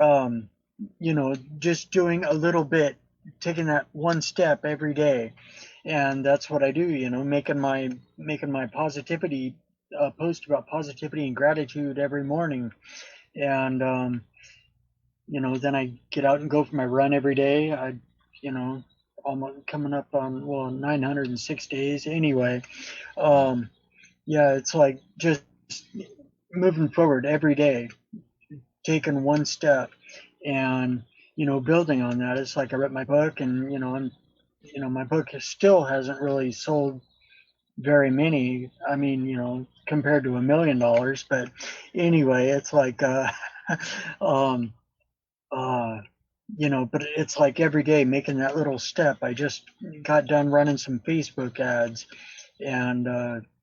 um, just doing a little bit, taking that one step every day. And that's what I do, making my positivity post about positivity and gratitude every morning. And, then I get out and go for my run every day. You know, almost coming up on, well, 906 days anyway. Wow. Um, yeah, it's like just moving forward every day, taking one step and, building on that. It's like I read my book and, my book still hasn't really sold very many. I mean, compared to $1 million, but anyway, it's like, um, uh, but it's like every day making that little step. I just got done running some Facebook ads and,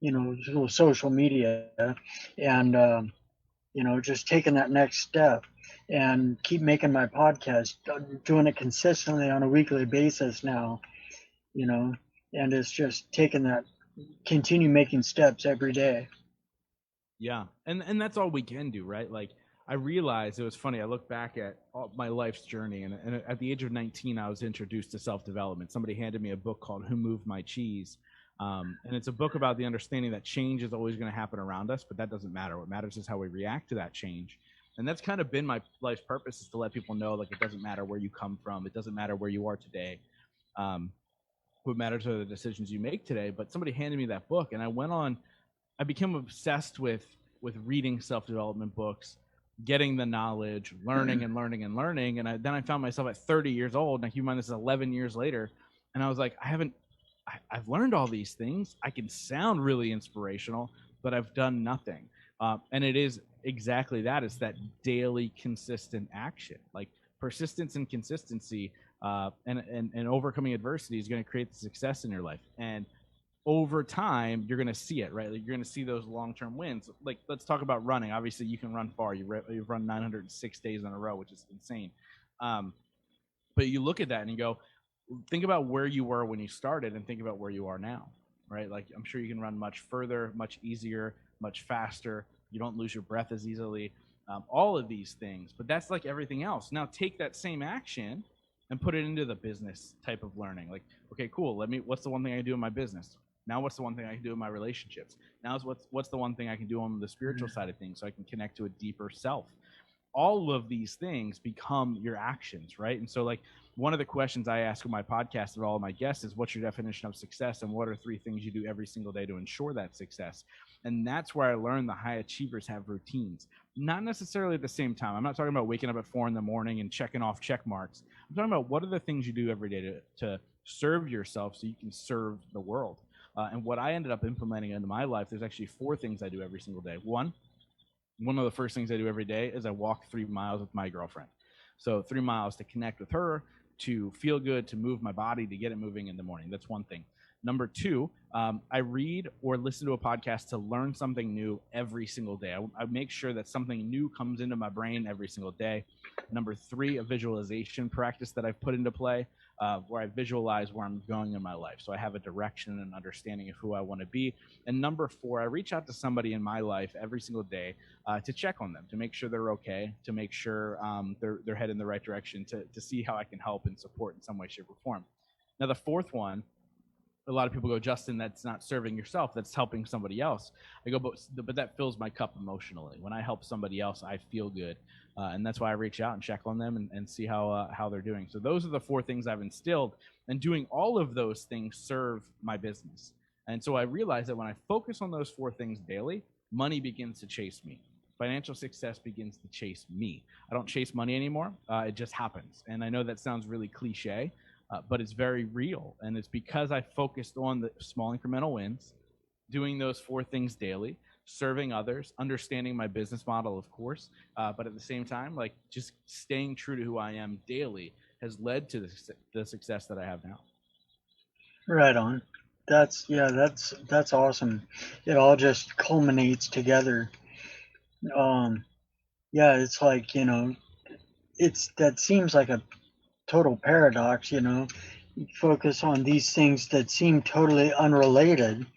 little social media and, just taking that next step and keep making my podcast, doing it consistently on a weekly basis now, you know, and it's just taking that, continue making steps every day. Yeah, and that's all we can do, right? Like I realized it was funny. I look back at all my life's journey, and at the age of 19, I was introduced to self development. Somebody handed me a book called "Who Moved My Cheese," and it's a book about the understanding that change is always going to happen around us, but that doesn't matter. What matters is how we react to that change. And that's kind of been my life's purpose, is to let people know, like, it doesn't matter where you come from, it doesn't matter where you are today. Um, what matters are the decisions you make today. But somebody handed me that book, and I became obsessed with reading self development books, getting the knowledge, learning and learning and learning. And then I found myself at 30 years old. Now, keep in mind, this is 11 years later, and I was like, I've learned all these things. I can sound really inspirational, but I've done nothing. And it is exactly that. It's that daily, consistent action, like persistence and consistency, and overcoming adversity is going to create the success in your life. And over time, you're going to see it, right? Like you're going to see those long-term wins. Like, let's talk about running. Obviously, you can run far. You've run 906 days in a row, which is insane. Um, but you look at that and you go, think about where you were when you started, and think about where you are now, right? Like, I'm sure you can run much further, much easier, much faster. You don't lose your breath as easily. All of these things, but that's like everything else. Now, take that same action and put it into the business type of learning. Like, okay, cool. What's the one thing I can do in my business? Now, what's the one thing I can do in my relationships? Now, is what's the one thing I can do on the spiritual side of things, so I can connect to a deeper self? All of these things become your actions, right? And so, like, one of the questions I ask in my podcast of all of my guests is, what's your definition of success, and what are 3 things you do every single day to ensure that success? And that's where I learned the high achievers have routines, not necessarily at the same time. I'm not talking about waking up at 4 in the morning and checking off check marks. I'm talking about, what are the things you do every day to serve yourself so you can serve the world. And what I ended up implementing into my life, there's actually 4 things I do every single day. One of the first things I do every day is I walk 3 miles with my girlfriend. So 3 miles to connect with her, to feel good, to move my body, to get it moving in the morning. That's one thing. Number two, I read or listen to a podcast to learn something new every single day. I make sure that something new comes into my brain every single day. Number three, a visualization practice that I've put into play, where I visualize where I'm going in my life. So I have a direction and understanding of who I want to be. And number four, I reach out to somebody in my life every single day to check on them, to make sure they're okay, to make sure they're headed in the right direction, to see how I can help and support in some way, shape, or form. Now, the fourth one, a lot of people go, Justin, that's not serving yourself, that's helping somebody else. I go, but that fills my cup emotionally. When I help somebody else, I feel good. And that's why I reach out and check on them, and see how they're doing. So those are the 4 things I've instilled, and doing all of those things serve my business. And so I realized that when I focus on those 4 things daily, money begins to chase me. Financial success begins to chase me. I don't chase money anymore. It just happens. And I know that sounds really cliche, but it's very real. And it's because I focused on the small incremental wins, doing those 4 things daily, serving others, understanding my business model, of course, but at the same time, like, just staying true to who I am daily has led to the success that I have now. Right on. That's awesome. It all just culminates together. Um, yeah, it's like, it's that seems like a total paradox, You focus on these things that seem totally unrelated,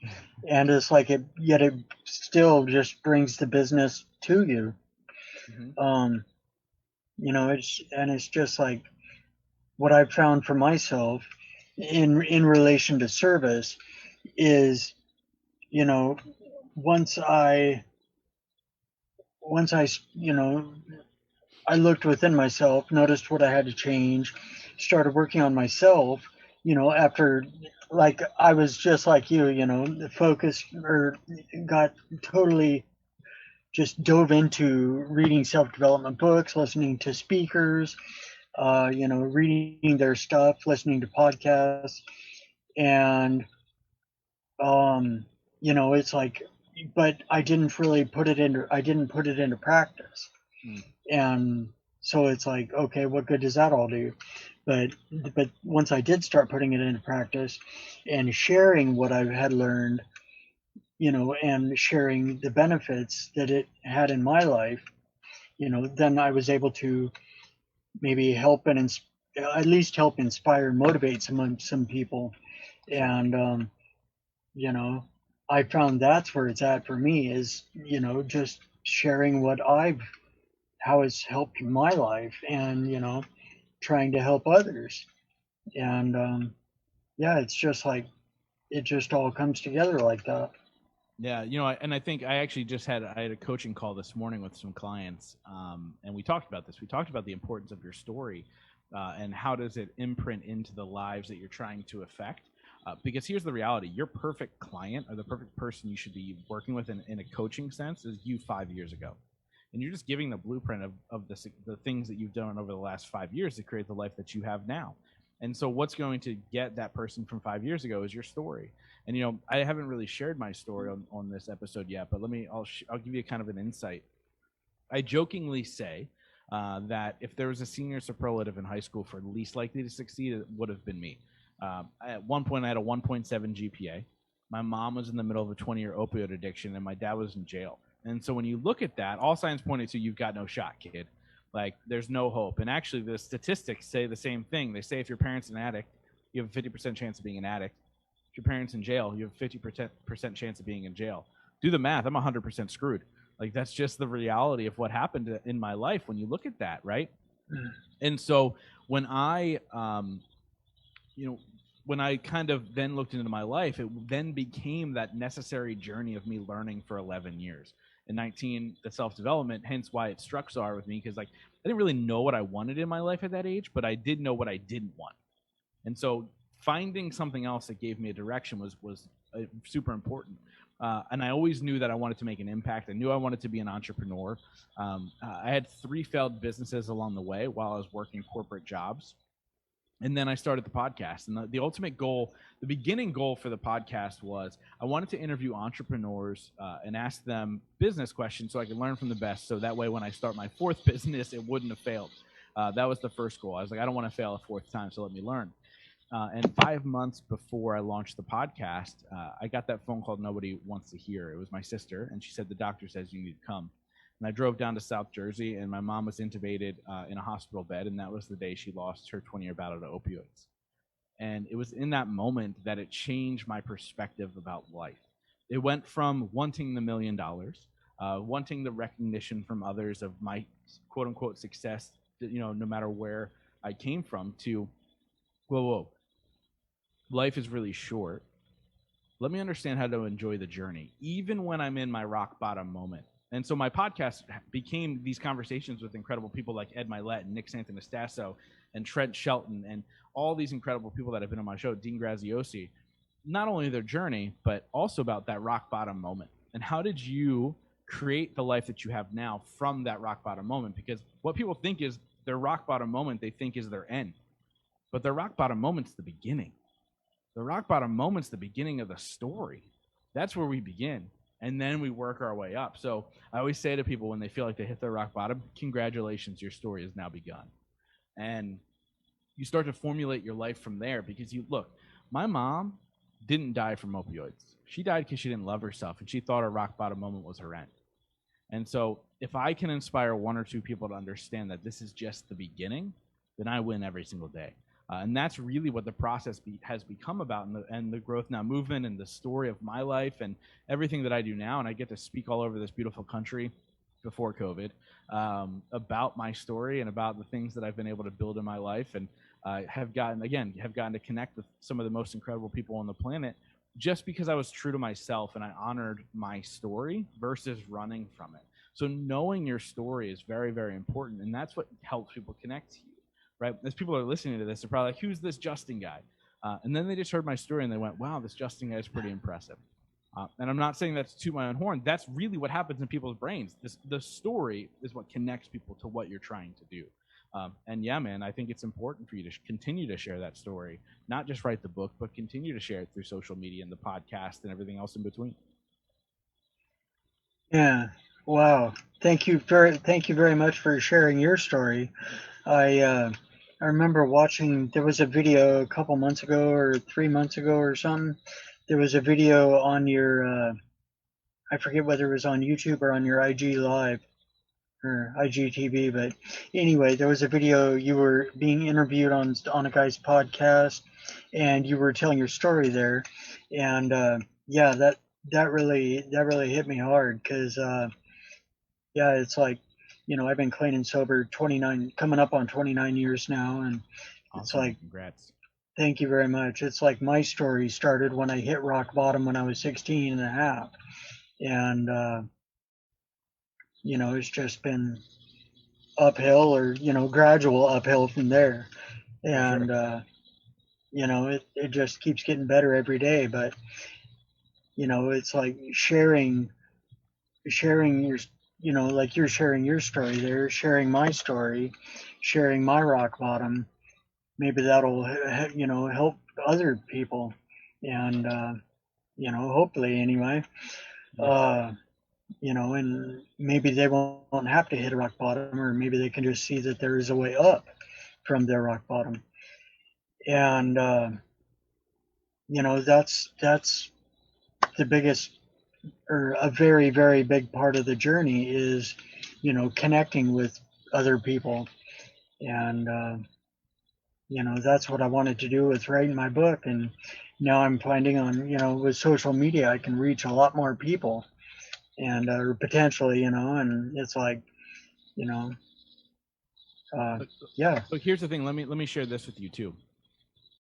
and it's like yet it still just brings the business to you. Mm-hmm. Um, it's just like what I've found for myself in relation to service is, you know, once I once I I looked within myself, noticed what I had to change, started working on myself, after, like, I was just like you, focused, or got totally just dove into reading self-development books, listening to speakers, reading their stuff, listening to podcasts, and um, it's like, but I didn't put it into practice. Mm. And so it's like, okay, what good does that all do? But but once I did start putting it into practice and sharing what I had learned, and sharing the benefits that it had in my life, then I was able to maybe help and at least help inspire and motivate some people. Sure. And you know, I found that's where it's at for me, is, just sharing how it's helped my life, and trying to help others. And yeah, it's just like it just all comes together like that. Yeah, and I think I had a coaching call this morning with some clients, and we talked about this. We talked about the importance of your story, and how does it imprint into the lives that you're trying to affect. Because here's the reality: your perfect client, or the perfect person you should be working with in a coaching sense, is you 5 years ago, and you're just giving the blueprint of the things that you've done over the last 5 years to create the life that you have now. And so, what's going to get that person from 5 years ago is your story. And I haven't really shared my story on this episode yet, but I'll give you kind of an insight. I jokingly say that if there was a senior superlative in high school for least likely to succeed, it would have been me. At one point, I had a 1.7 GPA. My mom was in the middle of a 20-year opioid addiction, and my dad was in jail. And so when you look at that, all signs pointed to you've got no shot, kid. Like, there's no hope. And actually, the statistics say the same thing. They say if your parent's an addict, you have a 50% chance of being an addict. If your parent's in jail, you have a 50% chance of being in jail. Do the math. I'm 100% screwed. Like, that's just the reality of what happened in my life when you look at that, right? And so when when I kind of then looked into my life, it then became that necessary journey of me learning for 11 years. In 19, the self-development, hence why it struck so hard with me, because like I didn't really know what I wanted in my life at that age, but I did know what I didn't want. And so finding something else that gave me a direction was super important. And I always knew that I wanted to make an impact. I knew I wanted to be an entrepreneur. I had 3 failed businesses along the way while I was working corporate jobs. And then I started the podcast. And the ultimate goal, the beginning goal for the podcast was I wanted to interview entrepreneurs and ask them business questions so I could learn from the best. So that way, when I start my 4th business, it wouldn't have failed. That was the first goal. I was like, I don't want to fail a 4th time, so let me learn. And 5 months before I launched the podcast, I got that phone call nobody wants to hear. It was my sister, and she said, the doctor says you need to come. And I drove down to South Jersey, and my mom was intubated in a hospital bed, and that was the day she lost her 20-year battle to opioids. And it was in that moment that it changed my perspective about life. It went from wanting the $1 million, wanting the recognition from others of my quote-unquote success, no matter where I came from, to, whoa, life is really short. Let me understand how to enjoy the journey, even when I'm in my rock bottom moment. And so my podcast became these conversations with incredible people like Ed Milet and Nick Santonastasso and Trent Shelton and all these incredible people that have been on my show, Dean Graziosi. Not only their journey, but also about that rock bottom moment. And how did you create the life that you have now from that rock bottom moment? Because what people think is their rock bottom moment, they think is their end. But their rock bottom moment's the beginning. The rock bottom moment's the beginning of the story. That's where we begin. And then we work our way up. So I always say to people when they feel like they hit their rock bottom, congratulations, your story has now begun. And you start to formulate your life from there, because look, my mom didn't die from opioids. She died because she didn't love herself, and she thought her rock bottom moment was her end. And so if I can inspire 1 or 2 people to understand that this is just the beginning, then I win every single day. And that's really what the process has become about, and the Growth Now movement, and the story of my life and everything that I do now. And I get to speak all over this beautiful country before COVID, about my story and about the things that I've been able to build in my life, and have gotten to connect with some of the most incredible people on the planet, just because I was true to myself and I honored my story versus running from it. So knowing your story is very, very important, and that's what helps people connect to you, right? As people are listening to this, they're probably like, "Who's this Justin guy?" And then they just heard my story and they went, "Wow, this Justin guy is pretty impressive." And I'm not saying that's to my own horn. That's really what happens in people's brains. The story is what connects people to what you're trying to do. And yeah, man, I think it's important for you to continue to share that story, not just write the book, but continue to share it through social media and the podcast and everything else in between. Yeah. Wow. Thank you very much for sharing your story. I uh, I remember watching. There was a video a couple months ago or 3 months ago or something. There was a video on your. I forget whether it was on YouTube or on your IG Live or IGTV, but anyway, there was a video you were being interviewed on a guy's podcast, and you were telling your story there, and yeah, that really hit me hard because yeah, it's like, I've been clean and sober 29, coming up on 29 years now, and it's Awesome. like, Congrats. thank you very much. It's like my story started when I hit rock bottom when I was 16 and a half, and it's just been uphill or gradual uphill from there, For sure. and it just keeps getting better every day. But it's like sharing your, like you're sharing your story there, sharing my story, sharing my rock bottom. Maybe that'll help other people, and hopefully anyway. Yeah. uh and maybe they won't have to hit a rock bottom, or maybe they can just see that there is a way up from their rock bottom. And that's the biggest, or a very, very big part of the journey is connecting with other people. And that's what I wanted to do with writing my book. And now I'm finding on, with social media I can reach a lot more people, and or potentially, and it's like, you know uh But, yeah. but here's the thing. Let me share this with you too.